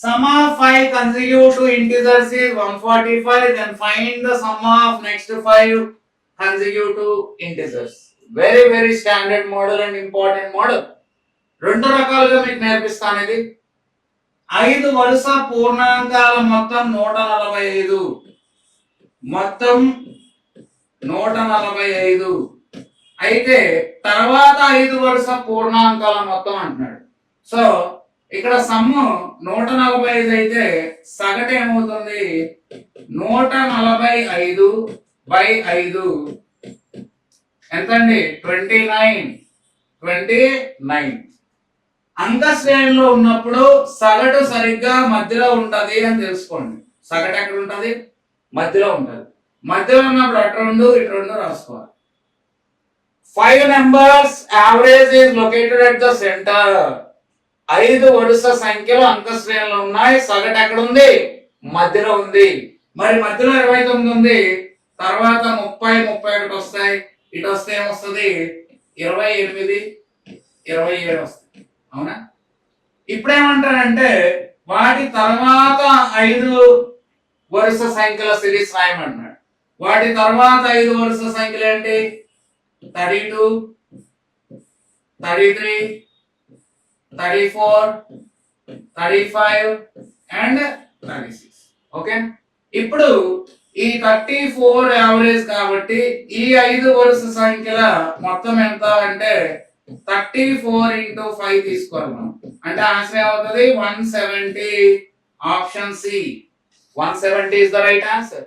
Sum of 5 consecutive integers is 145. Then find the sum of next 5 consecutive integers. Very standard model and important model. రెండు రకాలుగా మీకు నేర్పిస్తాను ఇది. 5 వరుస పూర్ణాంకాల మొత్తం 145. మొత్తం 145. అయితే తర్వాత 5 వరుస పూర్ణాంకాల మొత్తం అంటున్నాడు. సో ఇక్కడ సమ్ము 145 అయితే సగటు ఏమవుతుంది? 145/5 ఎంతండి? 29. అంక శ్రేణిలో ఉన్నప్పుడు సగటు సరిగ్గా మధ్యలో ఉంటది అని తెలుసుకోండి. సగటు ఎక్కడ ఉంటది? మధ్యలో ఉంటది. మధ్యలో ఉన్నప్పుడు అటు రెండు ఇటు రెండు రాసుకోవాలి. 5 numbers average is located at the center. 5 వరుస సంఖ్యలు అంక శ్రేణిలో ఉన్నాయి. సగటు ఎక్కడ ఉంది? మధ్యలో ఉంది. మరి మధ్యలో 29 ఉంది. తర్వాత 30, 31 వస్తాయి. ఇటు వస్తే ఏమొస్తుంది? 28, 27 వస్తాయి. అవునా? ఇప్పుడేమంటారంటే వాటి తర్వాత 5 వరుస సంఖ్యల సిరీస్ రాయమంటున్నాడు. వాటి తర్వాత 5 వరుస సంఖ్యలు ఏంటి? 32, 33, 34, 35 అండ్ 36. ఓకే, ఇప్పుడు ఈ 34 యావరేజ్ కాబట్టి ఈ 5 వరుస సంఖ్యల మొత్తం ఎంత అంటే 34 into 5 తీసుకోవాలి మనం. అంటే ఆన్సర్ ఏమవుతుంది? 170. Option C 170 is the right answer.